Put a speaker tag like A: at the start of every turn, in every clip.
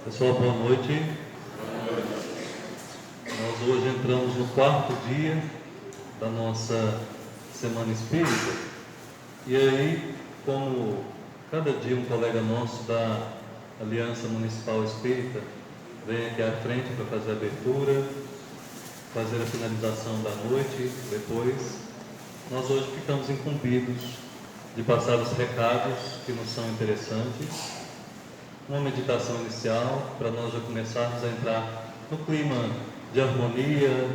A: Pessoal, boa noite. Nós hoje entramos no quarto dia da nossa Semana Espírita. E aí, como cada dia um colega nosso da Aliança Municipal Espírita vem aqui à frente para fazer a abertura, fazer a finalização da noite, depois, nós hoje ficamos incumbidos de passar os recados que nos são interessantes. Uma meditação inicial para nós já começarmos a entrar no clima de harmonia,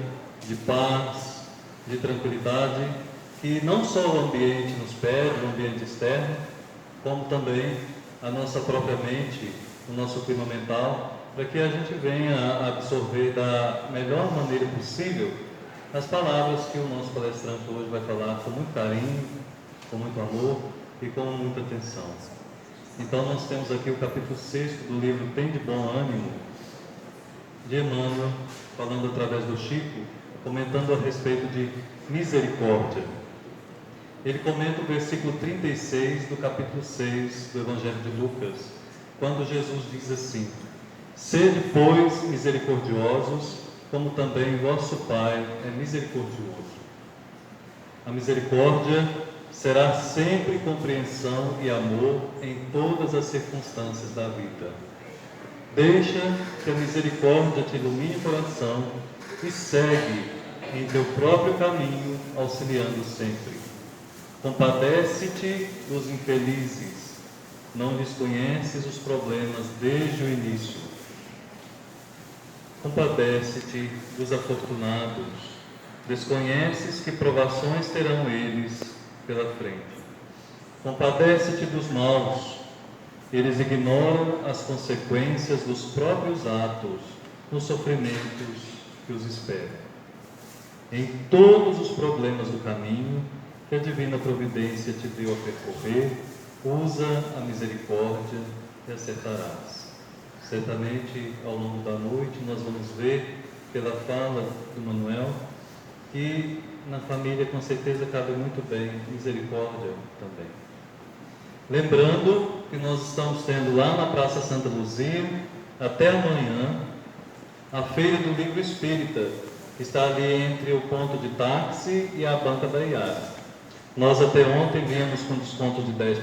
A: de paz, de tranquilidade, que não só o ambiente nos pede, o ambiente externo, como também a nossa própria mente, o nosso clima mental, para que a gente venha a absorver da melhor maneira possível as palavras que o nosso palestrante hoje vai falar com muito carinho, com muito amor e com muita atenção. Então nós temos aqui o capítulo 6 do livro Tem de Bom Ânimo, de Emmanuel, falando através do Chico, comentando a respeito de misericórdia. Ele comenta o versículo 36 do capítulo 6 do Evangelho de Lucas, quando Jesus diz assim: sede, pois, misericordiosos, como também vosso Pai é misericordioso. A misericórdia será sempre compreensão e amor em todas as circunstâncias da vida. Deixa que a misericórdia te ilumine o coração e segue em teu próprio caminho, auxiliando sempre. Compadece-te dos infelizes, não desconheces os problemas desde o início. Compadece-te dos afortunados, desconheces que provações terão eles pela frente. Compadece-te dos maus, eles ignoram as consequências dos próprios atos nos sofrimentos que os esperam. Em todos os problemas do caminho que a divina providência te deu a percorrer, usa a misericórdia e acertarás. Certamente, ao longo da noite, nós vamos ver, pela fala do Manuel, que na família, com certeza, cabe muito bem misericórdia também. Lembrando que nós estamos tendo lá na Praça Santa Luzia, até amanhã, a Feira do Livro Espírita, que está ali entre o ponto de táxi e a banca da Iara. Nós até ontem viemos com desconto de 10%,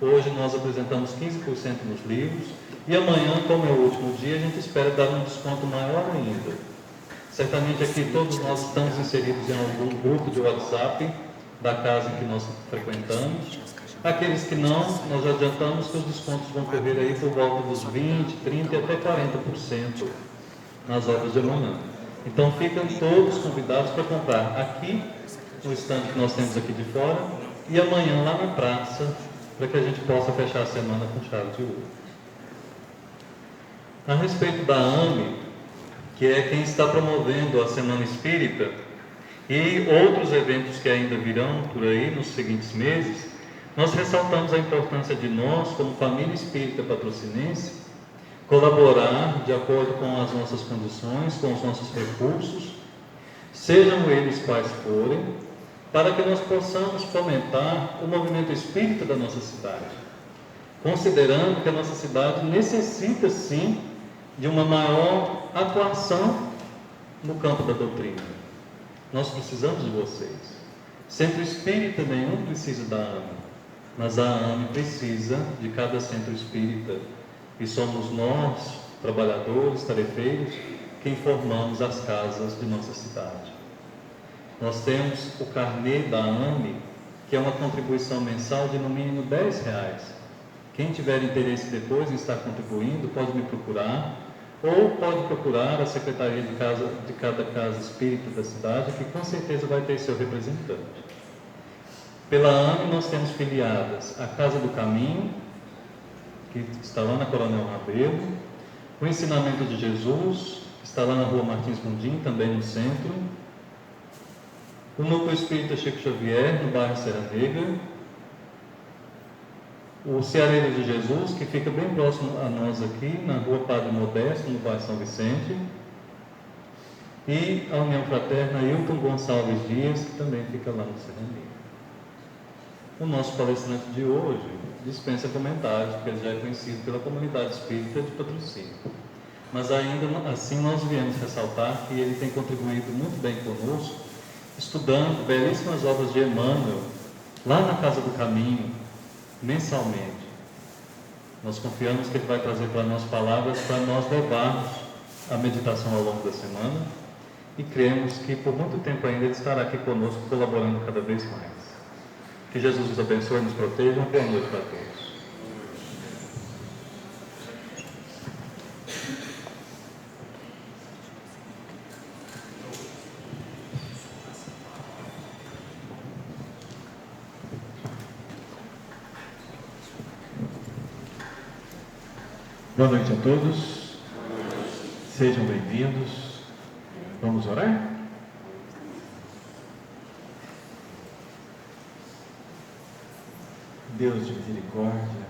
A: hoje nós apresentamos 15% nos livros, e amanhã, como é o último dia, a gente espera dar um desconto maior ainda. Certamente aqui todos nós estamos inseridos em algum grupo de WhatsApp da casa em que nós frequentamos. Aqueles que não, nós adiantamos que os descontos vão correr aí por volta dos 20%, 30% e até 40% nas obras de amanhã. Então ficam todos convidados para comprar aqui no estande que nós temos aqui de fora e amanhã lá na praça, para que a gente possa fechar a semana com chave de ouro. A respeito da AME, que é quem está promovendo a Semana Espírita, e outros eventos que ainda virão por aí nos seguintes meses, nós ressaltamos a importância de nós, como família espírita patrocinense, colaborar de acordo com as nossas condições, com os nossos recursos, sejam eles quais forem, para que nós possamos fomentar o movimento espírita da nossa cidade, considerando que a nossa cidade necessita, sim, de uma maior atuação no campo da doutrina. Nós precisamos de vocês. Centro espírita nenhum precisa da AME, mas a AME precisa de cada centro espírita. E somos nós, trabalhadores, tarefeiros, quem formamos as casas de nossa cidade. Nós temos o carnê da AME, que é uma contribuição mensal de no mínimo R$10. Quem tiver interesse depois em estar contribuindo, pode me procurar, ou pode procurar a Secretaria de cada casa espírita da cidade, que com certeza vai ter seu representante. Pela AME nós temos filiadas a Casa do Caminho, que está lá na Coronel Rabelo, o Ensinamento de Jesus, que está lá na Rua Martins Mundim, também no centro, o Núcleo Espírita Chico Xavier, no bairro Serra Negra, o Ceareiros de Jesus, que fica bem próximo a nós aqui, na Rua Padre Modesto, no bairro São Vicente, e a União Fraterna Hilton Gonçalves Dias, que também fica lá no Serra Negra. O nosso palestrante de hoje dispensa comentários, porque ele já é conhecido pela comunidade espírita de Patrocínio. Mas ainda assim nós viemos ressaltar que ele tem contribuído muito bem conosco, estudando belíssimas obras de Emmanuel, lá na Casa do Caminho, mensalmente. Nós confiamos que ele vai trazer para nós palavras para nós levarmos a meditação ao longo da semana e cremos que por muito tempo ainda ele estará aqui conosco, colaborando cada vez mais. Que Jesus nos abençoe e nos proteja. Uma boa noite para todos.
B: Boa noite a todos, sejam bem-vindos. Vamos orar? Deus de misericórdia,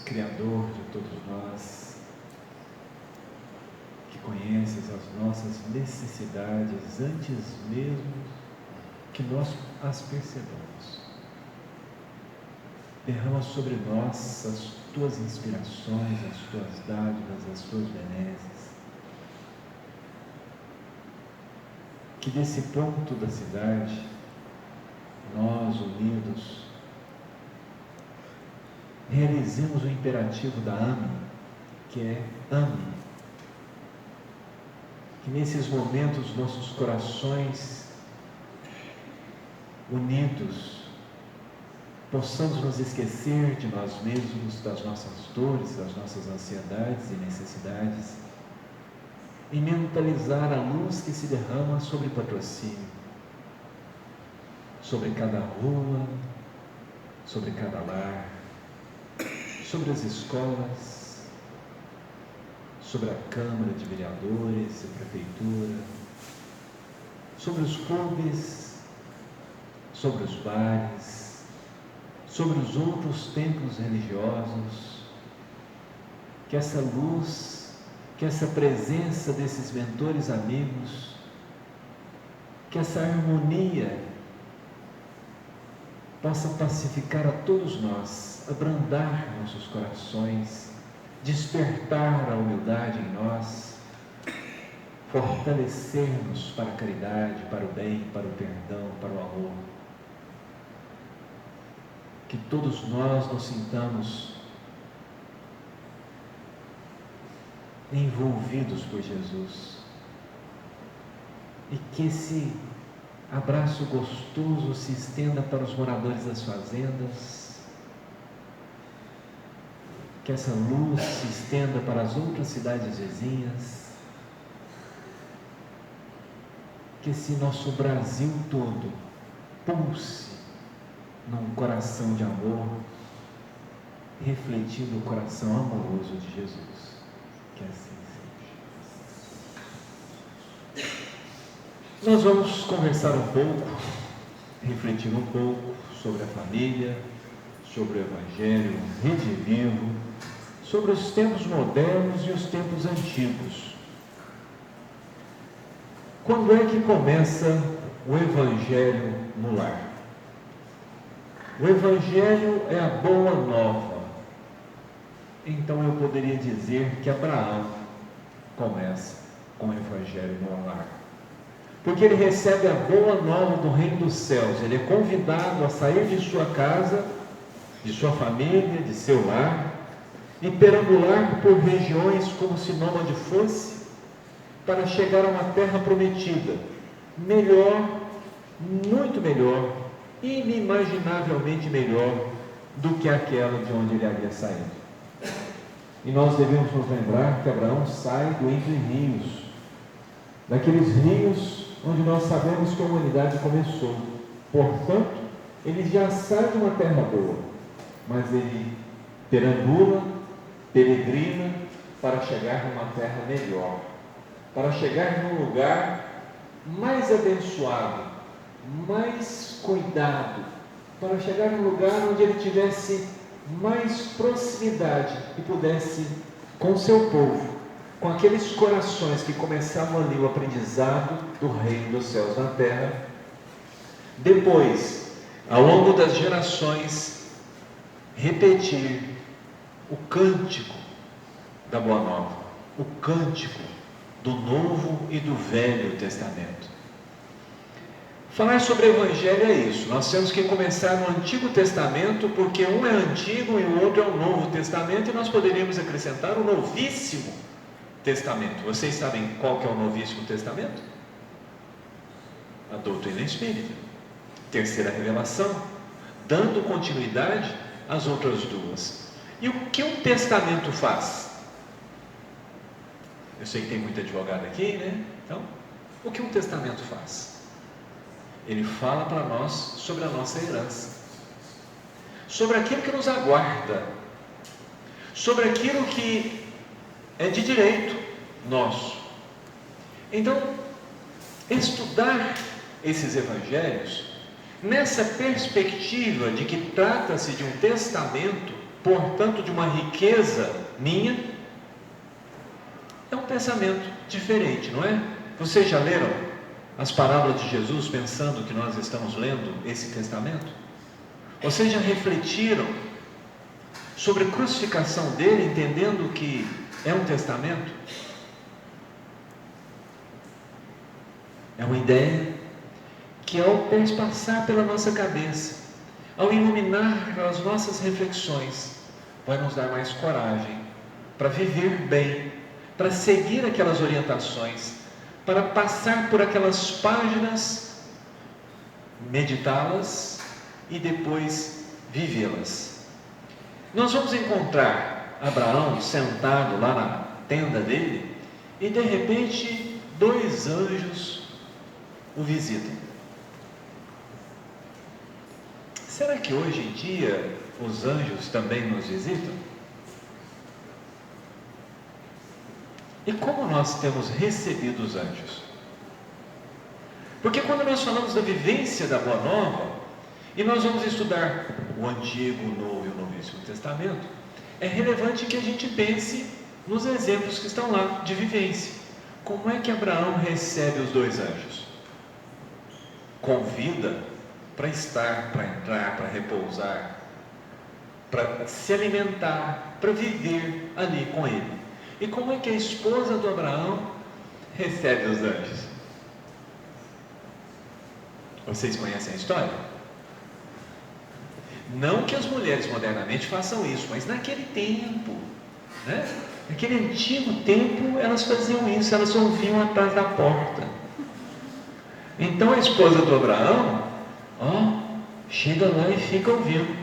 B: Criador de todos nós, que conheces as nossas necessidades antes mesmo que nós as percebamos. Derrama sobre nós as tuas inspirações, as tuas dádivas, as tuas benesses. Que desse ponto da cidade, nós unidos, realizemos o imperativo da AME, que é ame. Que nesses momentos nossos corações unidos possamos nos esquecer de nós mesmos, das nossas dores, das nossas ansiedades e necessidades, e mentalizar a luz que se derrama sobre Patrocínio, sobre cada rua, sobre cada lar, sobre as escolas, sobre a Câmara de Vereadores e Prefeitura, sobre os clubes, sobre os bares, sobre os outros templos religiosos. Que essa luz, que essa presença desses mentores amigos, que essa harmonia possa pacificar a todos nós, abrandar nossos corações, despertar a humildade em nós, fortalecer-nos para a caridade, para o bem, para o perdão, para o amor. Que todos nós nos sintamos envolvidos por Jesus e que esse abraço gostoso se estenda para os moradores das fazendas, que essa luz se estenda para as outras cidades vizinhas, que esse nosso Brasil todo pulse num coração de amor, refletindo o coração amoroso de Jesus. Que assim seja. Nós vamos conversar um pouco, refletir um pouco sobre a família, sobre o Evangelho redivivo, sobre os tempos modernos e os tempos antigos. Quando é que começa o Evangelho no lar? O Evangelho é a boa nova. Então eu poderia dizer que Abraão começa com o Evangelho no lar. Porque ele recebe a boa nova do reino dos céus. Ele é convidado a sair de sua casa, de sua família, de seu lar, e perambular por regiões como se nômade fosse, para chegar a uma terra prometida, melhor, muito melhor, inimaginavelmente melhor do que aquela de onde ele havia saído. E nós devemos nos lembrar que Abraão sai do entre rios, daqueles rios onde nós sabemos que a humanidade começou. Portanto, ele já sai de uma terra boa, mas ele perambula, peregrina para chegar numa terra melhor, para chegar num lugar mais abençoado, mais cuidado, para chegar num lugar onde ele tivesse mais proximidade e pudesse, com seu povo, com aqueles corações que começavam ali o aprendizado do reino dos céus na terra, depois ao longo das gerações, repetir o cântico da Boa Nova, o cântico do Novo e do Velho Testamento. Falar sobre o Evangelho é isso. Nós temos que começar no Antigo Testamento, porque um é antigo e o outro é o Novo Testamento, e nós poderíamos acrescentar o Novíssimo Testamento. Vocês sabem qual que é o Novíssimo Testamento? A doutrina espírita, terceira revelação, dando continuidade às outras duas. E o que um testamento faz? Eu sei que tem muito advogado aqui, né? Então, o que um testamento faz? Ele fala para nós sobre a nossa herança, sobre aquilo que nos aguarda, sobre aquilo que é de direito nosso. Então, estudar esses evangelhos nessa perspectiva de que trata-se de um testamento, portanto de uma riqueza minha, é um pensamento diferente, não é? Vocês já leram as parábolas de Jesus pensando que nós estamos lendo esse testamento? Vocês já refletiram sobre a crucificação dele, entendendo que é um testamento? É uma ideia que, ao passar pela nossa cabeça, ao iluminar as nossas reflexões, vai nos dar mais coragem para viver bem, para seguir aquelas orientações, para passar por aquelas páginas, meditá-las e depois vivê-las. Nós vamos encontrar Abraão sentado lá na tenda dele e de repente 2 anjos o visitam. Será que hoje em dia os anjos também nos visitam? E como nós temos recebido os anjos? Porque quando nós falamos da vivência da Boa Nova, e nós vamos estudar o Antigo, o Novo e o Novíssimo Testamento, é relevante que a gente pense nos exemplos que estão lá de vivência. Como é que Abraão recebe os 2 anjos? Convida para estar, para entrar, para repousar, para se alimentar, para viver ali com ele. E como é que a esposa do Abraão recebe os anjos? Vocês conhecem a história? Não que as mulheres modernamente façam isso, mas naquele tempo, né? Naquele antigo tempo, elas faziam isso, elas ouviam atrás da porta. Então a esposa do Abraão, chega lá e fica ouvindo.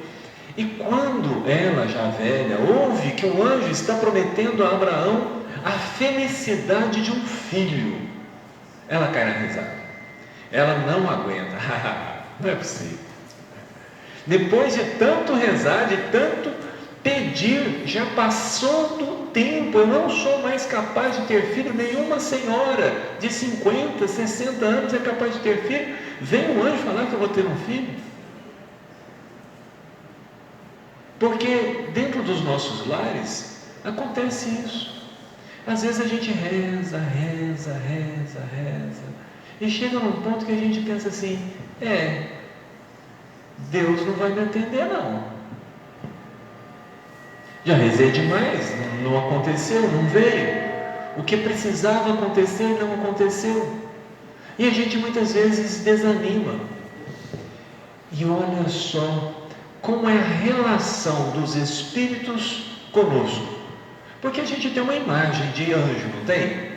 B: E quando ela, já velha, ouve que o anjo está prometendo a Abraão a felicidade de um filho, ela cai na risada. Ela não aguenta. Não é possível. Depois de tanto rezar, de tanto pedir, já passou do tempo, eu não sou mais capaz de ter filho. Nenhuma senhora de 50, 60 anos é capaz de ter filho. Vem um anjo falar que eu vou ter um filho. Porque dentro dos nossos lares acontece isso. Às vezes a gente reza, e chega num ponto que a gente pensa assim: Deus não vai me atender não. Já rezei demais, não aconteceu, não veio. O que precisava acontecer não aconteceu. E a gente muitas vezes desanima. E olha só como é a relação dos espíritos conosco. Porque a gente tem uma imagem de anjo, não tem?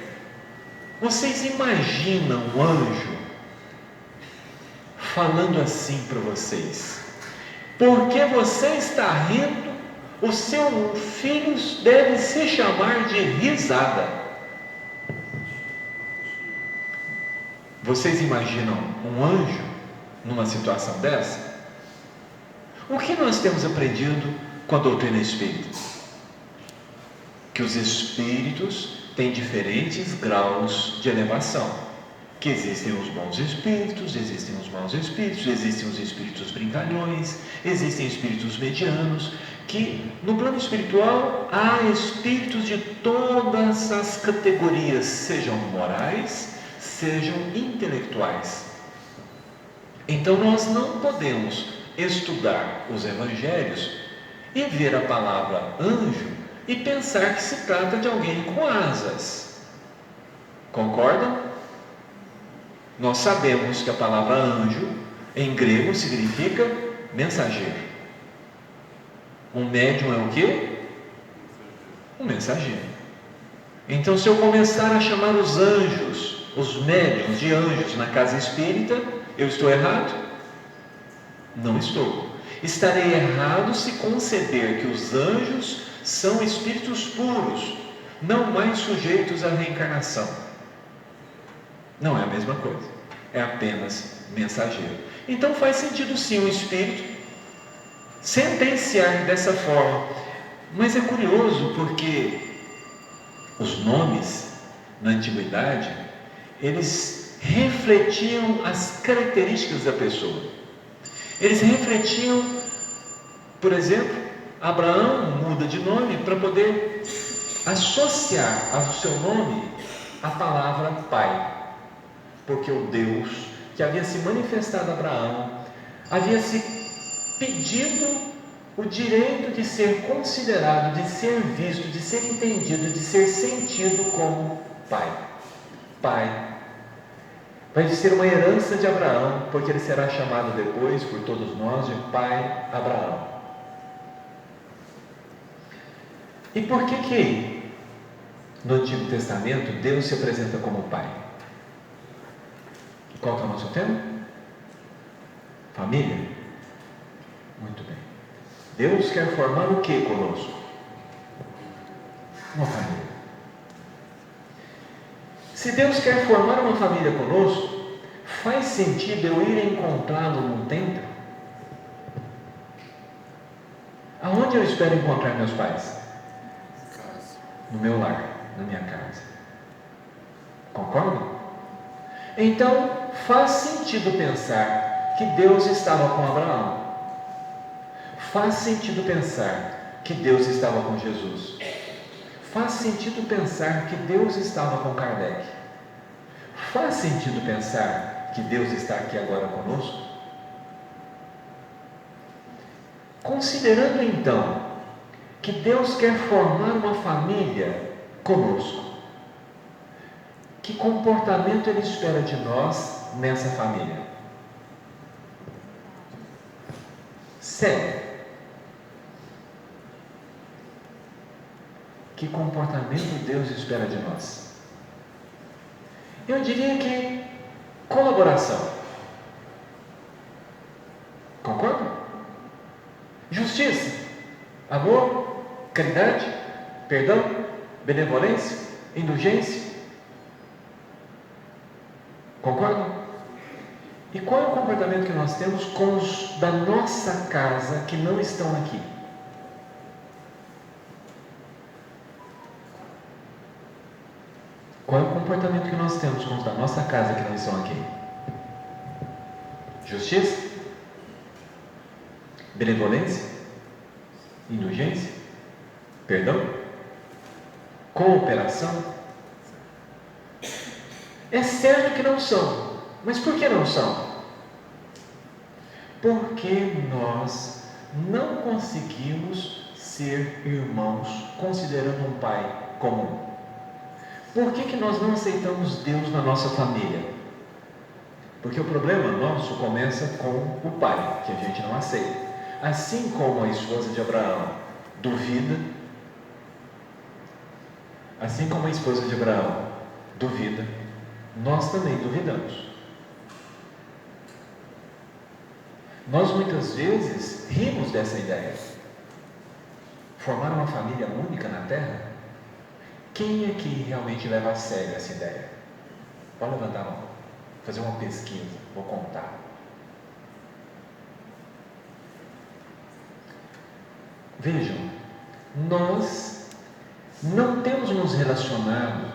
B: Vocês imaginam um anjo falando assim para vocês: porque você está rindo, o seu filho deve se chamar de risada. Vocês imaginam um anjo numa situação dessa? O que nós temos aprendido com a doutrina espírita? Que os espíritos têm diferentes graus de elevação. Que existem os bons espíritos, existem os maus espíritos, existem os espíritos brincalhões, existem espíritos medianos, que no plano espiritual há espíritos de todas as categorias, sejam morais, sejam intelectuais. Então nós não podemos estudar os evangelhos e ver a palavra anjo e pensar que se trata de alguém com asas. Concordam? Nós sabemos que a palavra anjo em grego significa mensageiro. Um médium é o quê? Um mensageiro. Então, se eu começar a chamar os anjos, os médiuns de anjos na casa espírita, eu estou errado? Não estou. Estarei errado se conceber que os anjos são espíritos puros, não mais sujeitos à reencarnação. Não é a mesma coisa, é apenas mensageiro. Então faz sentido sim o espírito sentenciar dessa forma. Mas é curioso porque os nomes na antiguidade, eles refletiam as características da pessoa. Eles refletiam, por exemplo, Abraão muda de nome para poder associar ao seu nome a palavra pai. Porque o Deus que havia se manifestado a Abraão havia se pedido o direito de ser considerado, de ser visto, de ser entendido, de ser sentido como pai. Pai. Vai ser uma herança de Abraão, porque ele será chamado depois por todos nós de Pai Abraão. E por que no Antigo Testamento Deus se apresenta como Pai? Qual que é o nosso tema? Família? Muito bem. Deus quer formar o que conosco? Uma família. Se Deus quer formar uma família conosco, faz sentido eu ir encontrá-lo num templo? Aonde eu espero encontrar meus pais? No meu lar, na minha casa. Concordam? Então, faz sentido pensar que Deus estava com Abraão. Faz sentido pensar que Deus estava com Jesus. Faz sentido pensar que Deus estava com Kardec. Faz sentido pensar que Deus está aqui agora conosco? Considerando então que Deus quer formar uma família conosco, que comportamento Ele espera de nós nessa família? Sério. Que comportamento Deus espera de nós? Eu diria que colaboração. Concordam? Justiça, amor, caridade, perdão, benevolência, indulgência. Concordam? E qual é o comportamento que nós temos com os da nossa casa que não estão aqui? Qual é o comportamento que nós temos com os da nossa casa que não estão aqui? Justiça? Benevolência? Indulgência? Perdão? Cooperação? É certo que não são, mas por que não são? Porque nós não conseguimos ser irmãos considerando um pai comum. Por que nós não aceitamos Deus na nossa família? Porque o problema nosso começa com o pai, que a gente não aceita. Assim como a esposa de Abraão duvida, nós também duvidamos. Nós muitas vezes rimos dessa ideia. Formar uma família única na Terra? Quem é que realmente leva a sério essa ideia? Pode levantar a mão, fazer uma pesquisa, vou contar. Vejam, nós não temos nos relacionado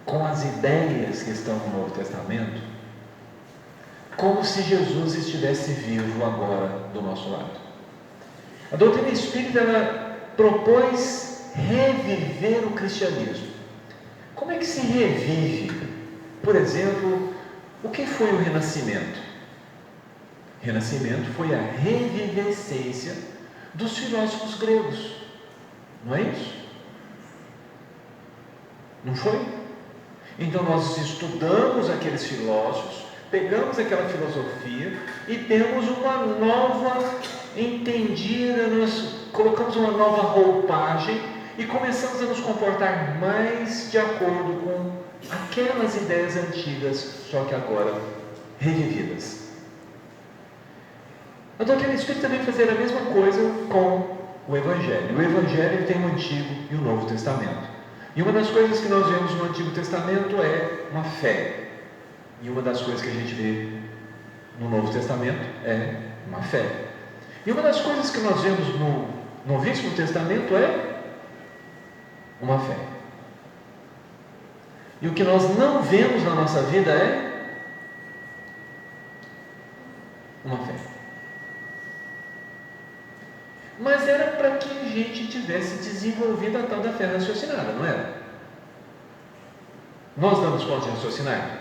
B: com as ideias que estão no Novo Testamento como se Jesus estivesse vivo agora do nosso lado. A doutrina espírita, ela propôs reviver o cristianismo. Como é que se revive? Por exemplo, o que foi o Renascimento? Renascimento foi a revivescência dos filósofos gregos. Não é isso? Não foi? Então nós estudamos aqueles filósofos, pegamos aquela filosofia e temos uma nova entendida, nós colocamos uma nova roupagem e começamos a nos comportar mais de acordo com aquelas ideias antigas, só que agora revividas. A doutrina espírita vem fazer a mesma coisa com o Evangelho. O Evangelho ele tem o Antigo e o Novo Testamento. E uma das coisas que nós vemos no Antigo Testamento é uma fé. E uma das coisas que a gente vê no Novo Testamento é uma fé. E uma das coisas que nós vemos no Novíssimo Testamento é uma fé. E o que nós não vemos na nossa vida é uma fé. Mas era para que a gente tivesse desenvolvido a tal da fé raciocinada, não era? Nós damos conta de raciocinar?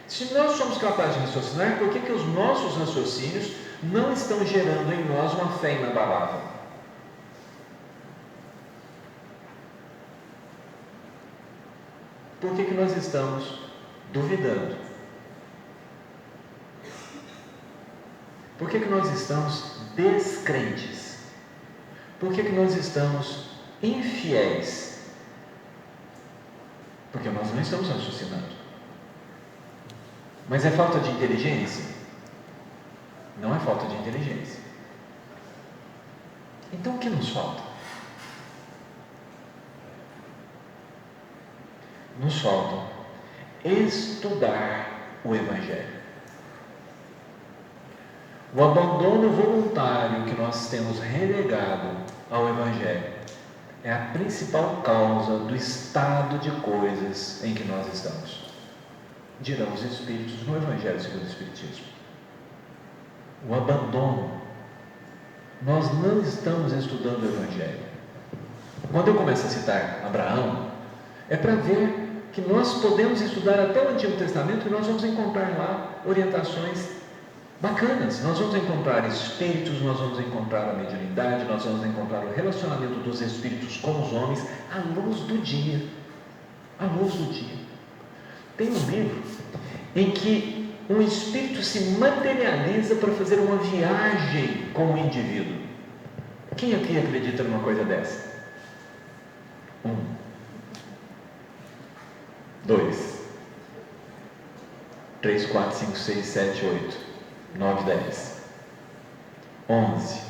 B: Se nós somos capazes de raciocinar, por que os nossos raciocínios não estão gerando em nós uma fé inabalável? Por que nós estamos duvidando? Por que nós estamos descrentes? Por que nós estamos infiéis? Porque nós não estamos raciocinando. Mas é falta de inteligência? Não é falta de inteligência. Então o que nos falta? Nos falta estudar o Evangelho. O abandono voluntário que nós temos relegado ao Evangelho é a principal causa do estado de coisas em que nós estamos. Dirão os Espíritos no Evangelho segundo o Espiritismo. O abandono. Nós não estamos estudando o Evangelho. Quando eu começo a citar Abraão, é para ver que nós podemos estudar até o Antigo Testamento e nós vamos encontrar lá orientações bacanas. Nós vamos encontrar espíritos, nós vamos encontrar a mediunidade, nós vamos encontrar o relacionamento dos espíritos com os homens à luz do dia. À luz do dia. Tem um livro em que um espírito se materializa para fazer uma viagem com o indivíduo. Quem aqui acredita numa coisa dessa? 1, 2, 3, 4, 5, 6, 7, 8, 9, 10, 11,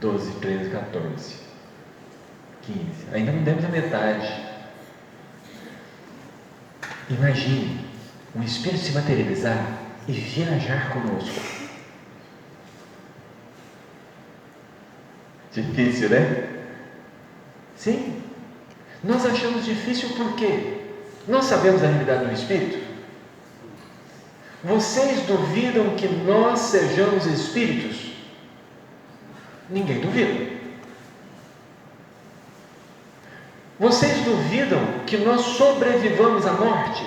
B: 12, 13, 14, 15. Ainda não demos a metade. Imagine um espírito se materializar e viajar conosco. Difícil, né? Sim. Nós achamos difícil porque nós sabemos a realidade do espírito. Vocês duvidam que nós sejamos espíritos? Ninguém duvida. Vocês duvidam que nós sobrevivamos à morte?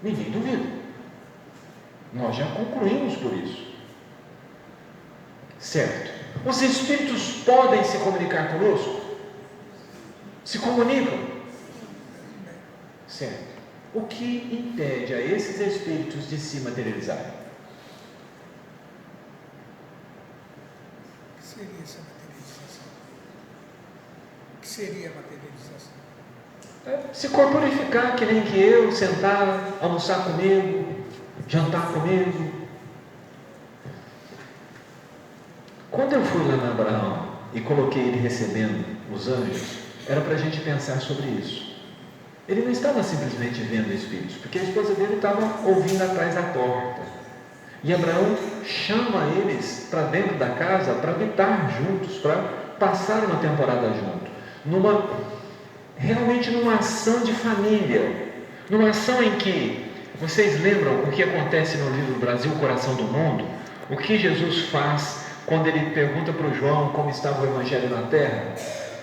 B: Ninguém duvida. Nós já concluímos por isso. Certo. Os espíritos podem se comunicar conosco? Se comunicam? Certo. O que impede a esses espíritos de se materializarem?
C: O que seria essa materialização? O que seria a materialização?
B: Se corporificar, que nem que eu, sentar, almoçar comigo, jantar comigo. Quando eu fui lá na Abraão e coloquei ele recebendo os anjos, era para a gente pensar sobre isso. Ele não estava simplesmente vendo espíritos, porque a esposa dele estava ouvindo atrás da porta. E Abraão chama eles para dentro da casa para habitar juntos, para passar uma temporada junto. Realmente numa ação de família. Numa ação em que, vocês lembram o que acontece no livro Brasil, Coração do Mundo? O que Jesus faz quando ele pergunta para o João como estava o Evangelho na Terra?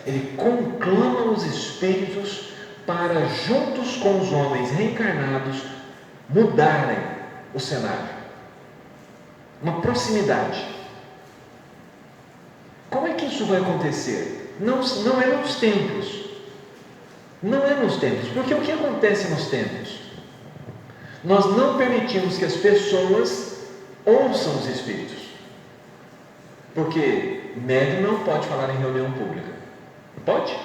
B: Ele conclama os espíritos para, juntos com os homens reencarnados, mudarem o cenário, uma proximidade. Como é que isso vai acontecer? Não é nos templos. Não é nos templos, porque o que acontece nos templos? Nós não permitimos que as pessoas ouçam os espíritos, porque médium não pode falar em reunião pública. Pode?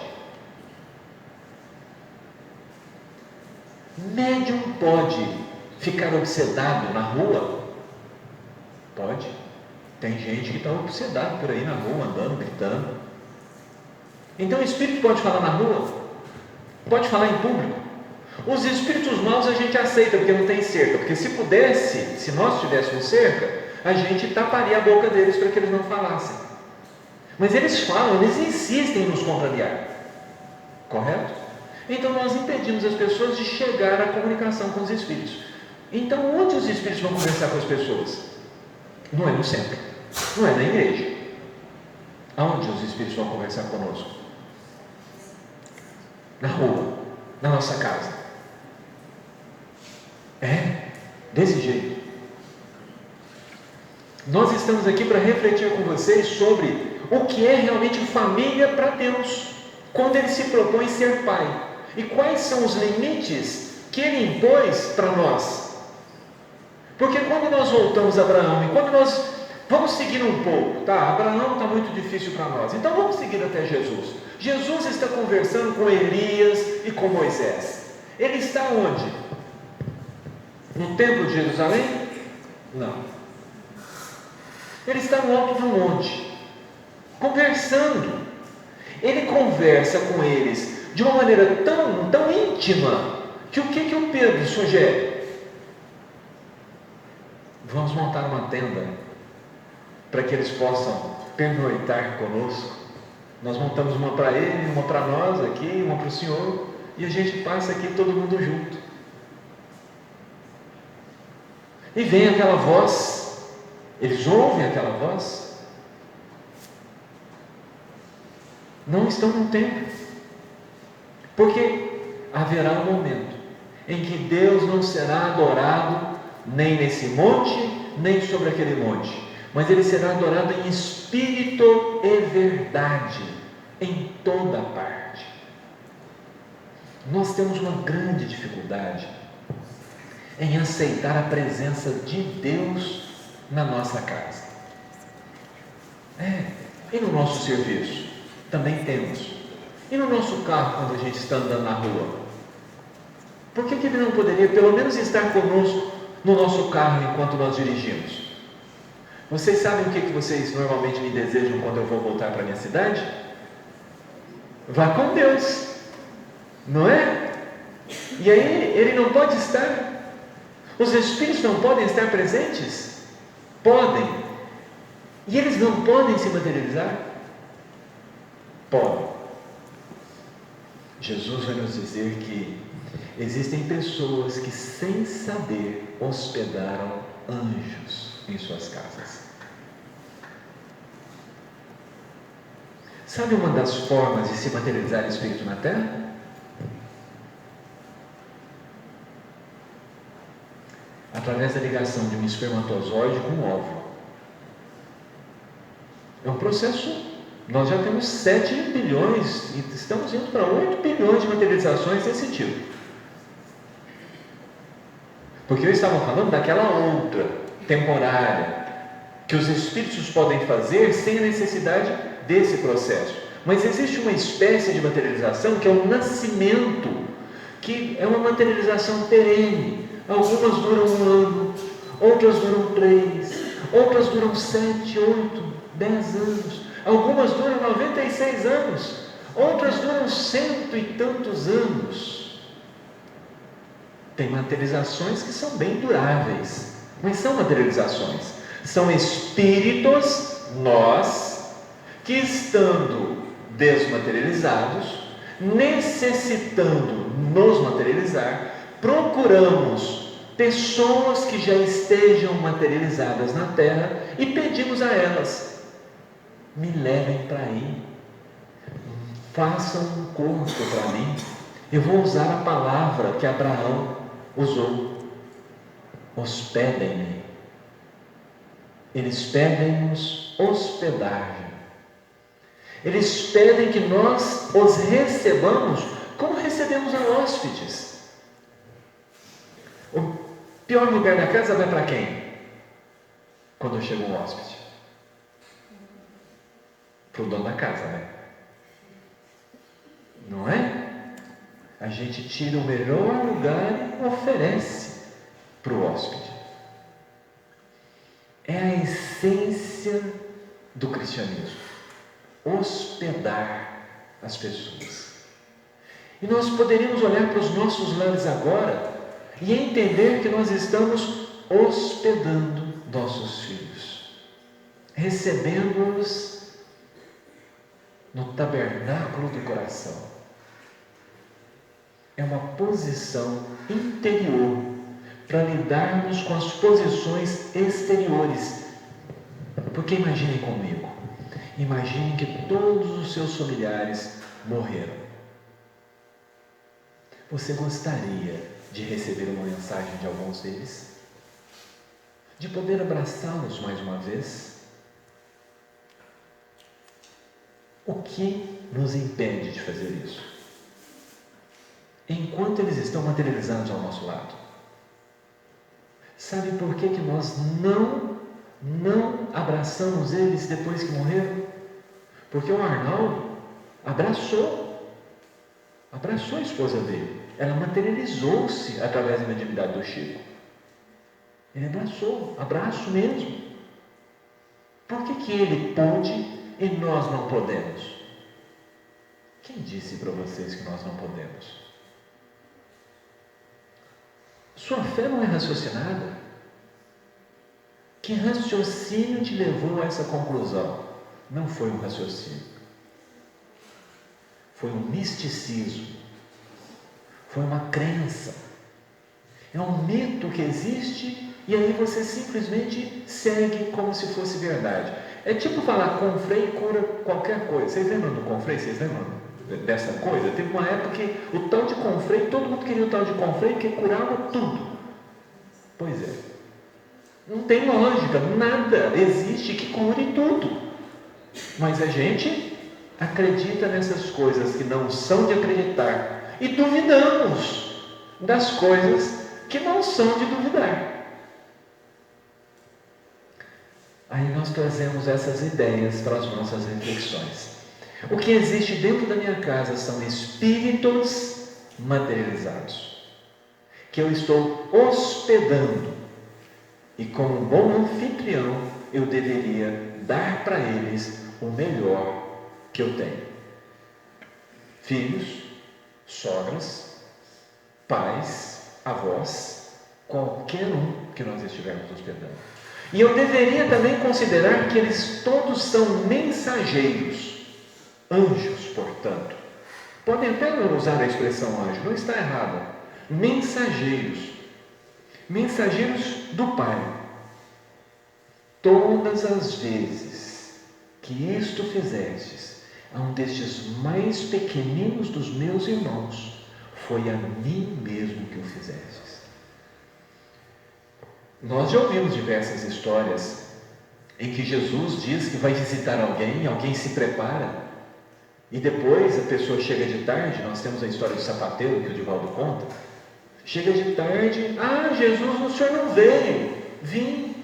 B: Médium pode ficar obsedado na rua? Pode. Tem gente que está obsedado por aí na rua, andando, gritando. Então o espírito pode falar na rua? Pode falar em público? Os espíritos maus a gente aceita porque não tem cerca, porque se pudesse, se nós tivéssemos cerca, a gente taparia a boca deles para que eles não falassem. Mas eles falam, eles insistem em nos contrariar. Correto? Então nós impedimos as pessoas de chegar à comunicação com os espíritos. Então onde os espíritos vão conversar com as pessoas? Não é no centro, não é na igreja. Aonde os espíritos vão conversar conosco? Na rua, na nossa casa. É, desse jeito. Nós estamos aqui para refletir com vocês sobre o que é realmente família para Deus, quando Ele se propõe ser Pai, e quais são os limites que Ele impôs para nós. Porque quando nós voltamos a Abraão, e quando nós vamos seguir um pouco, tá? Abraão está muito difícil para nós, então vamos seguir até Jesus. Jesus está conversando com Elias e com Moisés. Ele está onde? No templo de Jerusalém? Não. Ele está no alto do monte, conversando. Ele conversa com eles de uma maneira tão íntima, que o que o Pedro sugere? Vamos montar uma tenda, para que eles possam pernoitar conosco. Nós montamos uma para ele, uma para nós aqui, uma para o senhor, e a gente passa aqui todo mundo junto. E vem aquela voz, eles ouvem aquela voz, não estão no templo, porque haverá um momento em que Deus não será adorado nem nesse monte, nem sobre aquele monte, mas Ele será adorado em espírito e verdade, em toda parte. Nós temos uma grande dificuldade em aceitar a presença de Deus na nossa casa. E no nosso serviço também temos. E no nosso carro, quando a gente está andando na rua, por que Ele não poderia pelo menos estar conosco no nosso carro enquanto nós dirigimos? Vocês sabem o que vocês normalmente me desejam quando eu vou voltar para a minha cidade? Vá com Deus, não é? E aí Ele não pode estar? Os Espíritos não podem estar presentes? Podem. E eles não podem se materializar? Podem. Jesus vai nos dizer que existem pessoas que, sem saber, hospedaram anjos em suas casas. Sabe uma das formas de se materializar espírito na Terra? Através da ligação de um espermatozoide com um óvulo. É um processo. Nós já temos 7 bilhões e estamos indo para 8 bilhões de materializações desse tipo. Porque eu estava falando daquela outra, temporária, que os espíritos podem fazer sem a necessidade desse processo. Mas existe uma espécie de materialização que é o nascimento, que é uma materialização perene. Algumas duram 1 ano, outras duram 3, outras duram 7, 8, 10 anos. Algumas duram 96 anos, outras duram 100 e tantos anos. Tem materializações que são bem duráveis, mas são materializações. São espíritos, nós, que estando desmaterializados, necessitando nos materializar, procuramos pessoas que já estejam materializadas na Terra e pedimos a elas: me levem para aí, façam um corpo para mim. Eu vou usar a palavra que Abraão usou. hospedem-me. Eles pedem-nos hospedagem. Eles pedem que nós os recebamos como recebemos a hóspedes. O pior lugar da casa vai para quem? Quando chega um hóspede. Para o dono da casa, né? Não é? A gente tira o melhor lugar e oferece para o hóspede. É a essência do cristianismo. Hospedar as pessoas. E nós poderíamos olhar para os nossos lares agora e entender que nós estamos hospedando nossos filhos, recebendo-os no tabernáculo do coração. É uma posição interior para lidarmos com as posições exteriores. Porque imaginem comigo, imaginem que todos os seus familiares morreram. Você gostaria de receber uma mensagem de alguns deles? De poder abraçá-los mais uma vez? O que nos impede de fazer isso? Enquanto eles estão materializados ao nosso lado. Sabe por que nós não abraçamos eles depois que morreram? Porque o Arnaldo abraçou a esposa dele. Ela materializou-se através da mediunidade do Chico. Ele abraçou, abraço mesmo. Por que ele pode e nós não podemos? Quem disse para vocês que nós não podemos? Sua fé não é raciocinada? Que raciocínio te levou a essa conclusão? Não foi um raciocínio. Foi um misticismo. Foi uma crença. É um mito que existe e aí você simplesmente segue como se fosse verdade. É tipo falar Confrei cura qualquer coisa. Vocês lembram do Confrei? Vocês lembram dessa coisa? Teve uma época que o tal de Confrei, todo mundo queria o tal de Confrei que curava tudo. Pois é. Não tem lógica, nada existe que cure tudo. Mas a gente acredita nessas coisas que não são de acreditar e duvidamos das coisas que não são de duvidar. Aí nós trazemos essas ideias para as nossas reflexões. O que existe dentro da minha casa são espíritos materializados, que eu estou hospedando, e como um bom anfitrião, eu deveria dar para eles o melhor que eu tenho. Filhos, sogras, pais, avós, qualquer um que nós estivermos hospedando. E eu deveria também considerar que eles todos são mensageiros, anjos, portanto. Podem até usar a expressão anjo, não está errado. Mensageiros do Pai. Todas as vezes que isto fizestes a um destes mais pequeninos dos meus irmãos, foi a mim mesmo que o fizestes. Nós já ouvimos diversas histórias em que Jesus diz que vai visitar alguém se prepara, e depois a pessoa chega de tarde. Nós temos a história do sapateiro que o Divaldo conta. Chega de tarde, Jesus, o senhor não veio. Vim.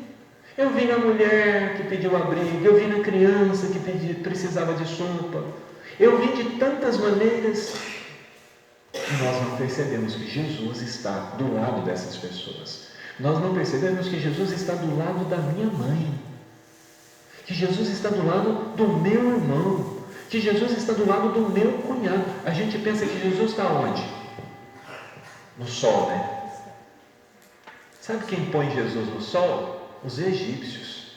B: Eu vi na mulher que pediu abrigo, eu vi na criança que precisava de sopa, eu vi de tantas maneiras. E nós não percebemos que Jesus está do lado dessas pessoas. Nós não percebemos que Jesus está do lado da minha mãe, que Jesus está do lado do meu irmão, que Jesus está do lado do meu cunhado. A gente pensa que Jesus está onde? No sol, né? Sabe quem põe Jesus no sol? Os egípcios.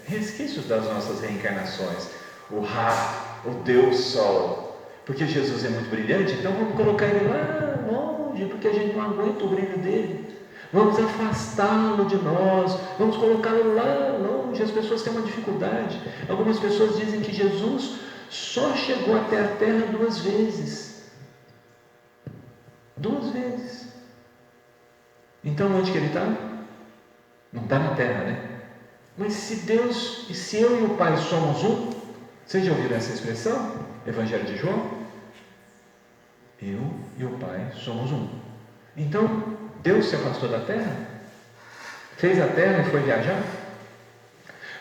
B: Resquícios das nossas reencarnações. O Ra, o Deus Sol. Porque Jesus é muito brilhante, então vamos colocar ele lá longe, porque a gente não aguenta o brilho dele. Vamos afastá-lo de nós, vamos colocá-lo lá longe. As pessoas têm uma dificuldade. Algumas pessoas dizem que Jesus só chegou até a terra 2 vezes. 2 vezes. Então onde que ele está? Não está na terra, né? Mas se Deus, e se eu e o Pai somos um, vocês já ouviram essa expressão? Evangelho de João? Eu e o Pai somos um. Então, Deus se afastou da terra? Fez a terra e foi viajar?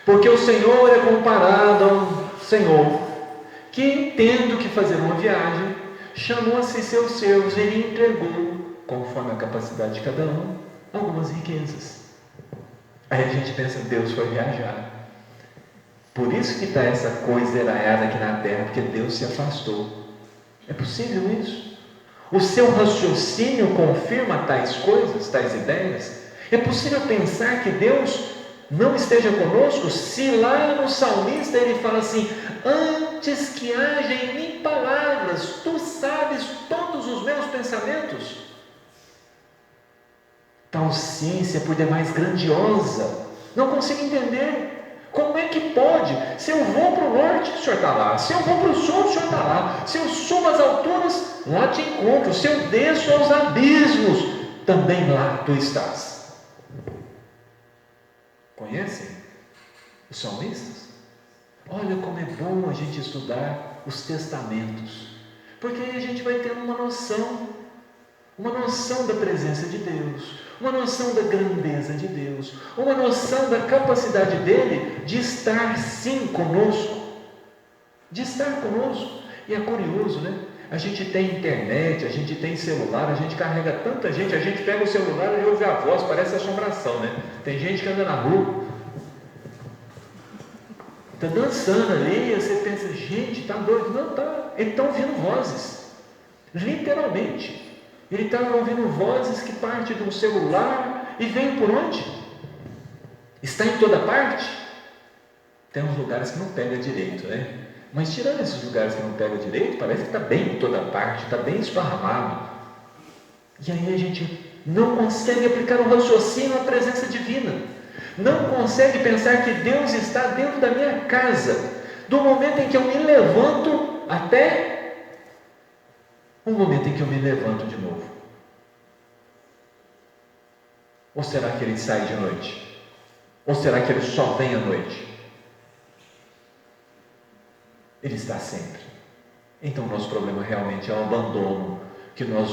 B: Porque o Senhor é comparado ao Senhor, que, tendo que fazer uma viagem, chamou a si seus servos e lhe entregou, conforme a capacidade de cada um, algumas riquezas. Aí a gente pensa, Deus foi viajar. Por isso que está essa coisa errada aqui na terra, porque Deus se afastou. É possível isso? O seu raciocínio confirma tais coisas, tais ideias? É possível pensar que Deus não esteja conosco? Se lá no salmista ele fala assim: antes que haja em mim palavras, tu sabes todos os meus pensamentos. Tal ciência por demais grandiosa, não consigo entender. Como é que pode? Se eu vou para o norte, o Senhor está lá. Se eu vou para o sul, o Senhor está lá. Se eu subo às alturas, lá te encontro. Se eu desço aos abismos, também lá tu estás. Conhecem os salmistas? Olha como é bom a gente estudar os testamentos, porque aí a gente vai tendo uma noção da presença de Deus, uma noção da grandeza de Deus, uma noção da capacidade dele de estar sim conosco, E é curioso, né? A gente tem internet, a gente tem celular, a gente carrega tanta gente, a gente pega o celular e ouve a voz, parece assombração, né? Tem gente que anda na rua, está dançando ali, e você pensa, gente, está doido? Não está, ele está ouvindo vozes, literalmente. Ele está ouvindo vozes que partem de um celular e vêm por onde? Está em toda parte? Tem uns lugares que não pega direito, né? Mas tirando esses lugares que não pega direito, parece que está bem em toda parte, está bem esparramado. E aí a gente não consegue aplicar o raciocínio à presença divina. Não consegue pensar que Deus está dentro da minha casa, do momento em que eu me levanto até o momento em que eu me levanto de novo. Ou será que ele sai de noite? Ou será que ele só vem à noite? Ele está sempre. Então o nosso problema realmente é o abandono que nós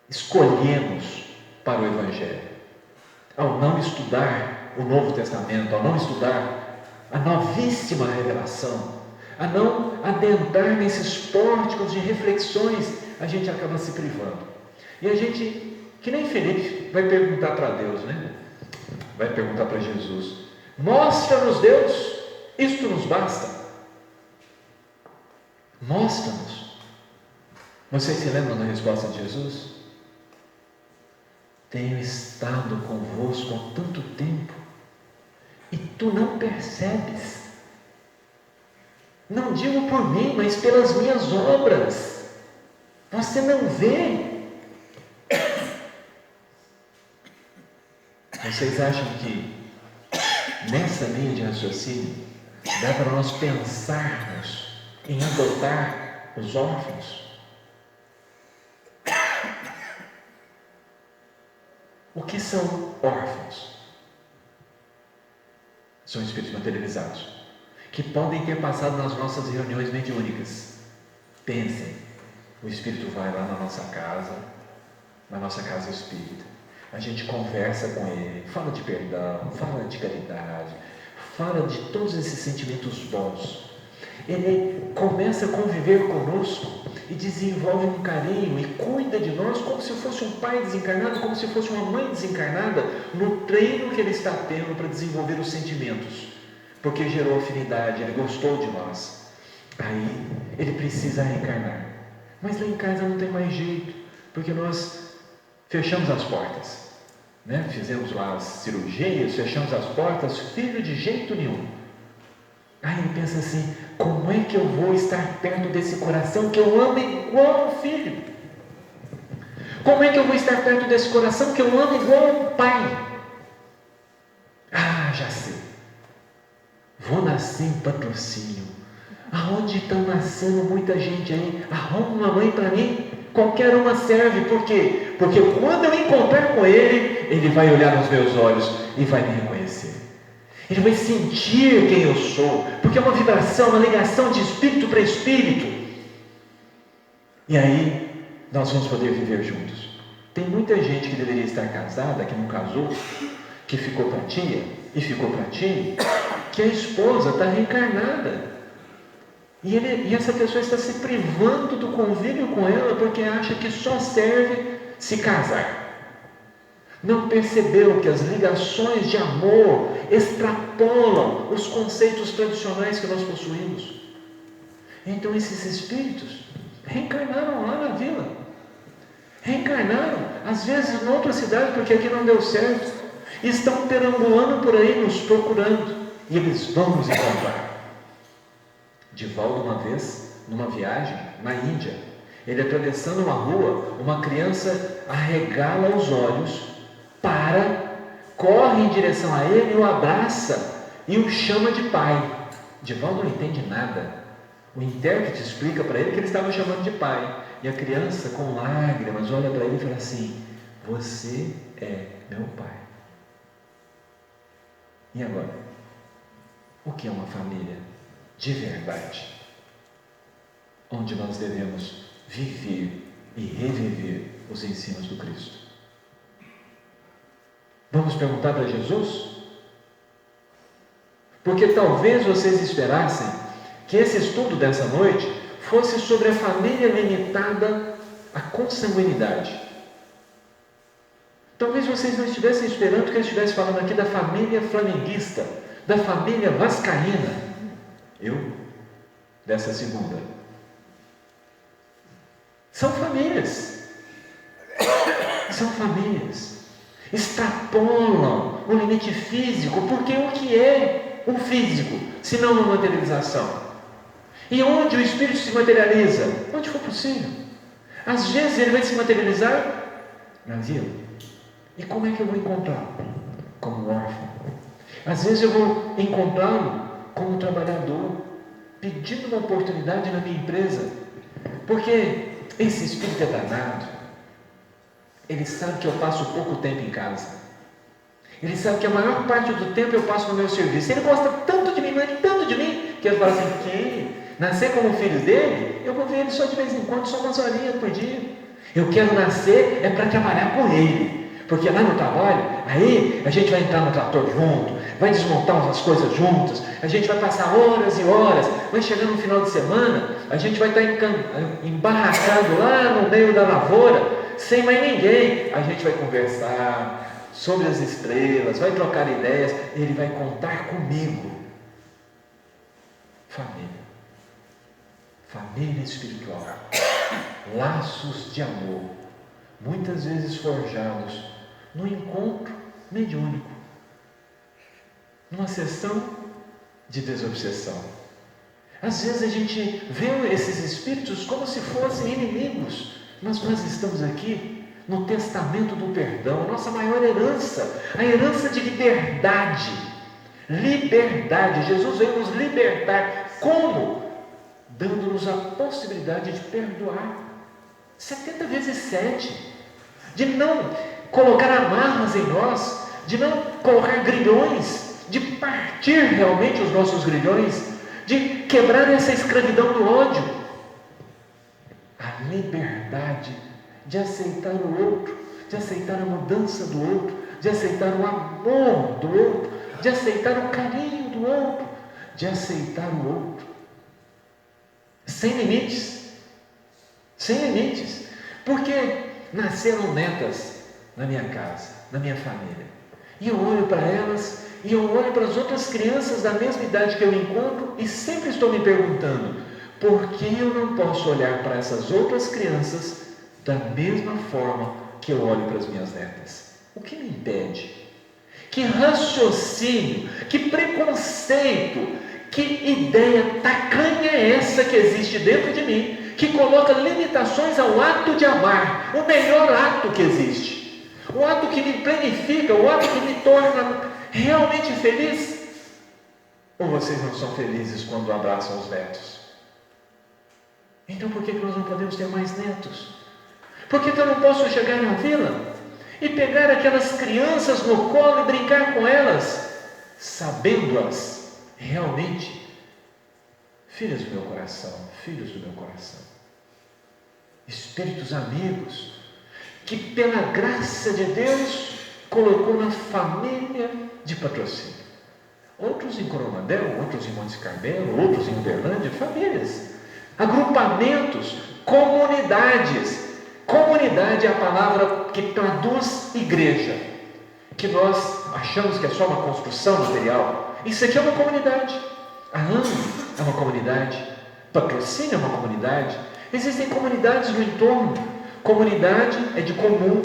B: escolhemos para o Evangelho. Ao não estudar o Novo Testamento, ao não estudar a novíssima revelação, a não adentrar nesses pórticos de reflexões, a gente acaba se privando. E a gente, que nem Felipe, vai perguntar para Deus, né? Vai perguntar para Jesus: mostra-nos, Deus, isto nos basta. Mostra-nos. Vocês se lembram da resposta de Jesus? Tenho estado convosco há tanto tempo e tu não percebes. Não digo por mim, mas pelas minhas obras. Você não vê. Vocês acham que nessa linha de raciocínio dá para nós pensarmos em adotar os órfãos? O que são órfãos? São espíritos materializados que podem ter passado nas nossas reuniões mediúnicas. Pensem, o espírito vai lá na nossa casa espírita, a gente conversa com ele, fala de perdão, fala de caridade, fala de todos esses sentimentos bons. Ele começa a conviver conosco e desenvolve um carinho e cuida de nós como se fosse um pai desencarnado, como se fosse uma mãe desencarnada, no treino que ele está tendo para desenvolver os sentimentos, porque gerou afinidade, ele gostou de nós. Aí ele precisa reencarnar, mas lá em casa não tem mais jeito, porque nós fechamos as portas, né? Fizemos lá as cirurgias, fechamos as portas, filho de jeito nenhum. Aí ele pensa assim: como é que eu vou estar perto desse coração que eu amo igual ao filho? Como é que eu vou estar perto desse coração que eu amo igual ao pai? Ah, já sei. Vou nascer em Patrocínio. Aonde estão nascendo muita gente aí? Arruma uma mãe para mim. qualquer uma serve. Por quê? Porque quando eu encontrar com Ele, Ele vai olhar nos meus olhos e vai me reconhecer. Ele vai sentir quem eu sou, porque é uma vibração, uma ligação de espírito para espírito. E aí, nós vamos poder viver juntos. Tem muita gente que deveria estar casada, que não casou, que ficou para tia e ficou para tio, que a esposa está reencarnada. E essa pessoa está se privando do convívio com ela, porque acha que só serve se casar. Não percebeu que as ligações de amor extrapolam os conceitos tradicionais que nós possuímos. Então esses espíritos reencarnaram lá na vila. Reencarnaram, às vezes em outra cidade, porque aqui não deu certo. Estão perambulando por aí, nos procurando. E eles vão nos encontrar. Divaldo, uma vez, numa viagem na Índia, ele atravessando uma rua, uma criança arregala os olhos, corre em direção a ele, o abraça e o chama de pai. Divaldo não entende nada. O intérprete explica para ele que ele estava chamando de pai. E a criança, com lágrimas, olha para ele e fala assim: você é meu pai. E agora? O que é uma família de verdade? Onde nós devemos viver e reviver os ensinos do Cristo. Vamos perguntar para Jesus? Porque talvez vocês esperassem que esse estudo dessa noite fosse sobre a família limitada à consanguinidade. Talvez vocês não estivessem esperando que eu estivesse falando aqui da família flamenguista, da família vascaína. Eu, dessa segunda. São famílias. São famílias. Extrapolam o limite físico, porque o que é um físico, se não uma materialização? E onde o espírito se materializa? Onde for possível. Às vezes ele vai se materializar na vila. E como é que eu vou encontrá-lo? Como órfão. Às vezes eu vou encontrá-lo como trabalhador, pedindo uma oportunidade na minha empresa, porque esse espírito é danado. Ele sabe que eu passo pouco tempo em casa. Ele sabe que a maior parte do tempo eu passo no meu serviço. Ele gosta tanto de mim, mas tanto de mim, que ele fala assim: que nascer como filho dele, eu vou ver ele só de vez em quando, só umas horinhas por dia. Eu quero nascer é para trabalhar com ele, porque lá no trabalho, aí a gente vai entrar no trator junto, vai desmontar as coisas juntos, a gente vai passar horas e horas, vai chegar no final de semana, a gente vai estar embarracado lá no meio da lavoura, sem mais ninguém. A gente vai conversar sobre as estrelas, vai trocar ideias, ele vai contar comigo. Família espiritual, laços de amor, muitas vezes forjados no encontro mediúnico, numa sessão de desobsessão. Às vezes a gente vê esses espíritos como se fossem inimigos, mas nós estamos aqui no testamento do perdão, a nossa maior herança, a herança de liberdade. Liberdade. Jesus veio nos libertar. Como? Dando-nos a possibilidade de perdoar 70 vezes 7, de não colocar amarras em nós, de não colocar grilhões, de partir realmente os nossos grilhões, de quebrar essa escravidão do ódio. A liberdade de aceitar o outro, de aceitar a mudança do outro, de aceitar o amor do outro, de aceitar o carinho do outro, de aceitar o outro. Sem limites. Sem limites. Porque nasceram netas na minha casa, na minha família. E eu olho para elas, e eu olho para as outras crianças da mesma idade que eu encontro, e sempre estou me perguntando: por que eu não posso olhar para essas outras crianças da mesma forma que eu olho para as minhas netas? O que me impede? Que raciocínio, que preconceito, que ideia tacanha é essa que existe dentro de mim, que coloca limitações ao ato de amar, o melhor ato que existe, o ato que me planifica, o ato que me torna realmente feliz? Ou vocês não são felizes quando abraçam os netos? Então por que nós não podemos ter mais netos? Por que eu não posso chegar na vila e pegar aquelas crianças no colo e brincar com elas, sabendo-as realmente filhas do meu coração, filhos do meu coração, espíritos amigos, que pela graça de Deus colocou na família de Patrocínio. Outros em Coromandel, outros em Montes Carmelo, outros em Uberlândia, famílias, agrupamentos, comunidades. Comunidade é a palavra que traduz igreja, que nós achamos que é só uma construção material. Isso aqui é uma comunidade. A AME é uma comunidade, Patrocínio é uma comunidade, existem comunidades no entorno. Comunidade é de comum,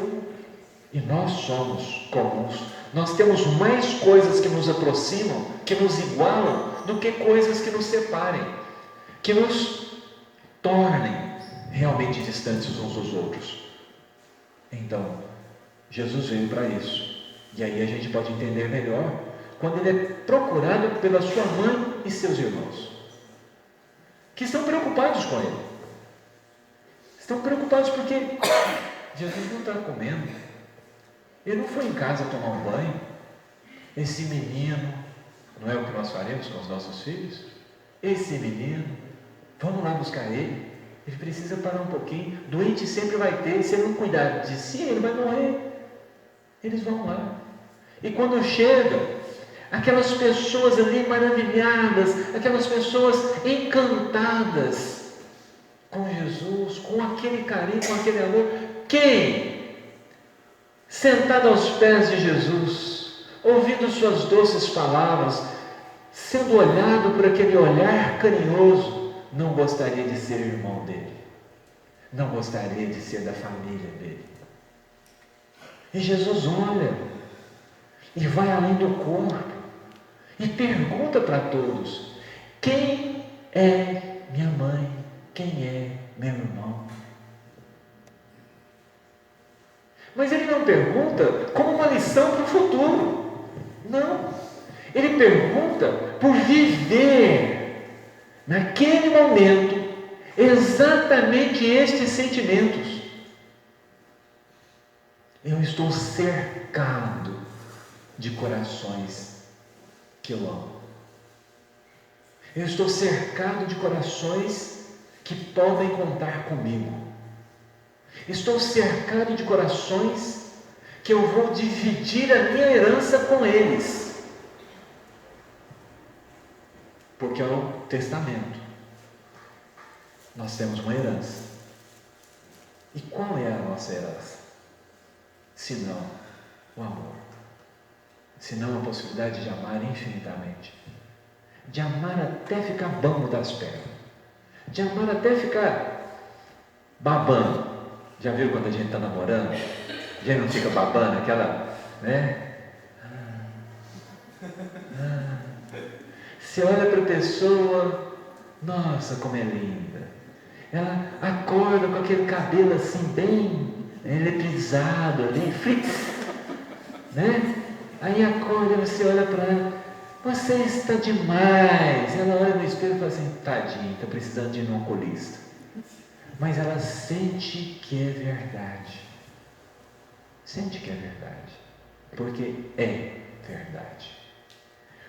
B: e nós somos comuns. Nós temos mais coisas que nos aproximam, que nos igualam, do que coisas que nos separem, que nos tornem realmente distantes uns dos outros. Então, Jesus veio para isso. E aí a gente pode entender melhor quando ele é procurado pela sua mãe e seus irmãos, que estão preocupados com ele. Estão preocupados porque Jesus não está comendo. Ele não foi em casa tomar um banho. Esse menino, não é o que nós faremos com os nossos filhos? Esse menino, vamos lá buscar ele. Ele precisa parar um pouquinho. Doente sempre vai ter. Se ele não cuidar de si, ele vai morrer. Eles vão lá. E quando chega, aquelas pessoas ali maravilhadas, aquelas pessoas encantadas com Jesus, com aquele carinho, com aquele amor. Quem? Sentado aos pés de Jesus, ouvindo suas doces palavras, sendo olhado por aquele olhar carinhoso, não gostaria de ser irmão dele, não gostaria de ser da família dele. E Jesus olha e vai além do corpo e pergunta para todos: quem é minha mãe? Quem é meu irmão? Mas ele não pergunta como uma lição para o futuro. Não. Ele pergunta por viver naquele momento exatamente estes sentimentos. Eu estou cercado de corações que eu amo. Eu estou cercado de corações que podem contar comigo. Estou cercado de corações que eu vou dividir a minha herança com eles. Porque é o testamento. Nós temos uma herança. E qual é a nossa herança? Senão o amor. Senão a possibilidade de amar infinitamente. De amar até ficar bambo das pernas. De amar até ficar babando. Já viram quando a gente está namorando? A gente não fica babando, aquela, né? Você olha para a pessoa, nossa, como é linda. Ela acorda com aquele cabelo assim, bem eletrizado, bem flix, né? Aí acorda, você olha para ela, você está demais. Ela olha no espelho e fala assim, tadinha, está precisando de um oculista. Mas ela sente que é verdade. Sente que é verdade. Porque é verdade.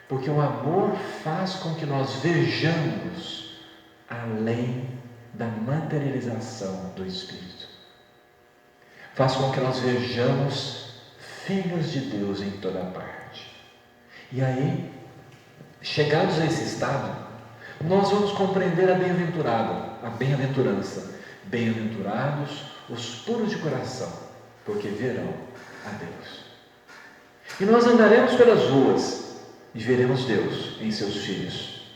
B: Porque o amor faz com que nós vejamos além da materialização do Espírito. Faz com que nós vejamos filhos de Deus em toda parte. E aí, chegados a esse estado, nós vamos compreender a bem-aventurança. Bem-aventurados os puros de coração, porque verão a Deus. E nós andaremos pelas ruas e veremos Deus em seus filhos.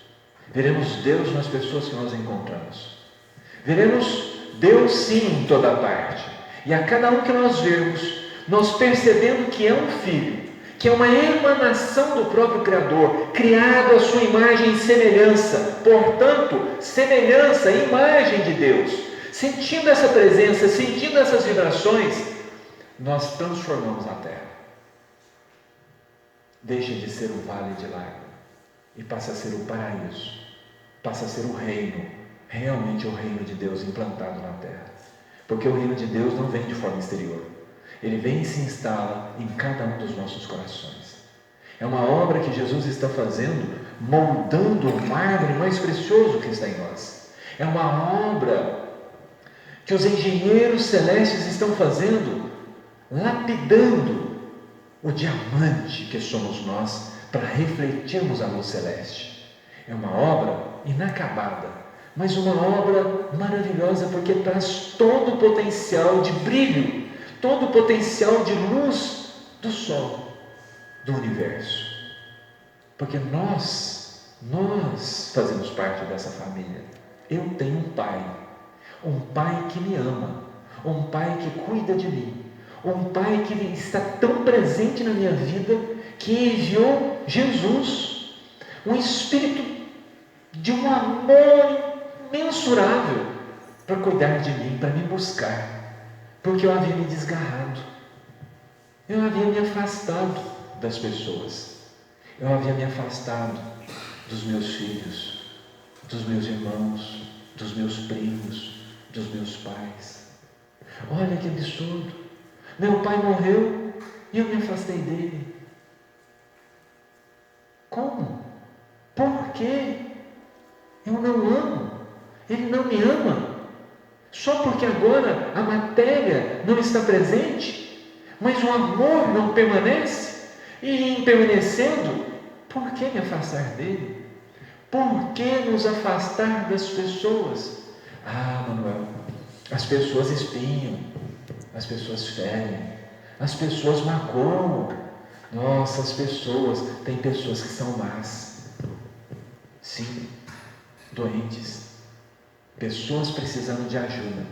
B: Veremos Deus nas pessoas que nós encontramos. Veremos Deus sim em toda parte. E a cada um que nós vermos, nós percebendo que é um filho, que é uma emanação do próprio Criador, criado à sua imagem e semelhança, portanto, semelhança, imagem de Deus. Sentindo essa presença, sentindo essas vibrações, nós transformamos a terra. Deixa de ser o vale de lágrimas e passa a ser o paraíso, passa a ser o reino, realmente o reino de Deus implantado na terra. Porque o reino de Deus não vem de forma exterior. Ele vem e se instala em cada um dos nossos corações. É uma obra que Jesus está fazendo, moldando o mármore mais precioso que está em nós. É uma obra que os engenheiros celestes estão fazendo, lapidando o diamante que somos nós, para refletirmos a luz celeste. É uma obra inacabada, mas uma obra maravilhosa, porque traz todo o potencial de brilho, todo o potencial de luz do sol, do universo. Porque nós fazemos parte dessa família. Eu tenho um pai que me ama, um pai que cuida de mim, um pai que está tão presente na minha vida, que enviou Jesus, um espírito de um amor imensurável, para cuidar de mim, para me buscar, porque eu havia me desgarrado, eu havia me afastado das pessoas, eu havia me afastado dos meus filhos, dos meus irmãos, dos meus primos, dos meus pais. Olha que absurdo, meu pai morreu e eu me afastei dele. Como? Por quê? Eu não amo, ele não me ama, só porque agora a matéria não está presente, mas o amor não permanece, e em permanecendo, por que me afastar dele? Por que nos afastar das pessoas? Ah, Manuel, as pessoas espinham, as pessoas ferem, as pessoas magoam. Nossa, tem pessoas que são más. Sim, doentes, pessoas precisando de ajuda.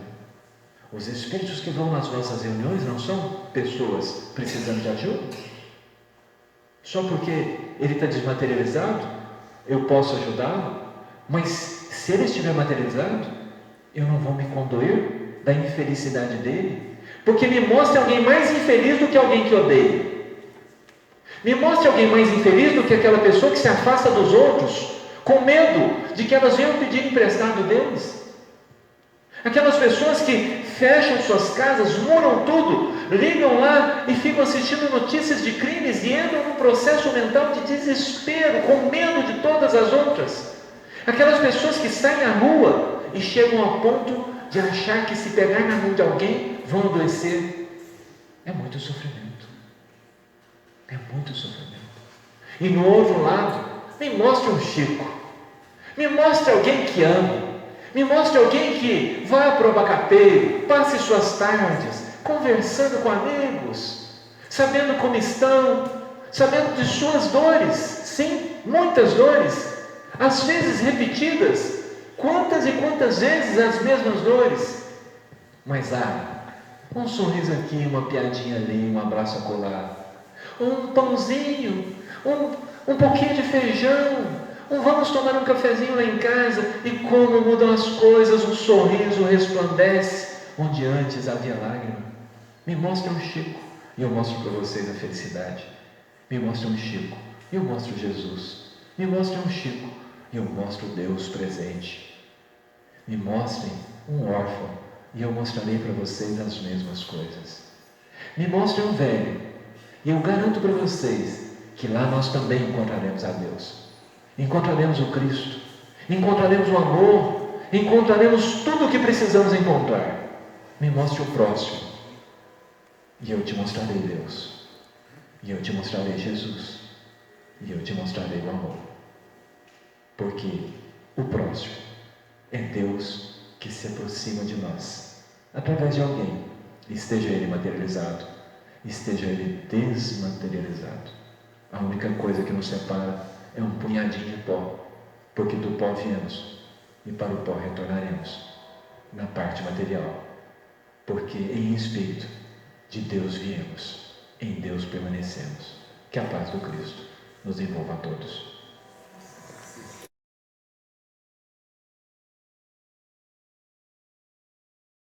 B: Os espíritos que vão nas nossas reuniões não são pessoas precisando de ajuda? Só porque ele está desmaterializado, eu posso ajudá-lo, mas se ele estiver materializado, eu não vou me condoer da infelicidade dele, porque me mostra alguém mais infeliz do que alguém que odeia. Me mostre alguém mais infeliz do que aquela pessoa que se afasta dos outros, com medo de que elas venham pedir emprestado deles. Aquelas pessoas que fecham suas casas, muram tudo, ligam lá e ficam assistindo notícias de crimes e entram num processo mental de desespero, com medo de todas as outras. Aquelas pessoas que saem à rua e chegam ao ponto de achar que se pegar na mão de alguém vão adoecer. É muito sofrimento. É muito sofrimento. E no outro lado, me mostre um Chico, me mostre alguém que ame, me mostre alguém que vá para o abacateiro, passe suas tardes conversando com amigos, sabendo como estão, sabendo de suas dores, sim, muitas dores, às vezes repetidas, quantas e quantas vezes as mesmas dores, mas um sorriso aqui, uma piadinha ali, um abraço acolá, um pãozinho, um pouquinho de feijão, vamos tomar um cafezinho lá em casa, e como mudam as coisas, um sorriso resplandece onde antes havia lágrima. Me mostre um Chico e eu mostro para vocês a felicidade. Me mostre um Chico e eu mostro Jesus. Me mostre um Chico e eu mostro Deus presente. Me mostrem um órfão e eu mostrarei para vocês as mesmas coisas. Me mostrem um velho e eu garanto para vocês que lá nós também encontraremos a Deus. Encontraremos o Cristo, encontraremos o amor, encontraremos tudo o que precisamos encontrar. Me mostre o próximo e eu te mostrarei Deus, e eu te mostrarei Jesus, e eu te mostrarei o amor, porque o próximo é Deus que se aproxima de nós através de alguém, esteja ele materializado, esteja ele desmaterializado. A única coisa que nos separa é um punhadinho de pó, porque do pó viemos e para o pó retornaremos na parte material, porque em espírito de Deus viemos, em Deus permanecemos. Que a paz do Cristo nos envolva a todos.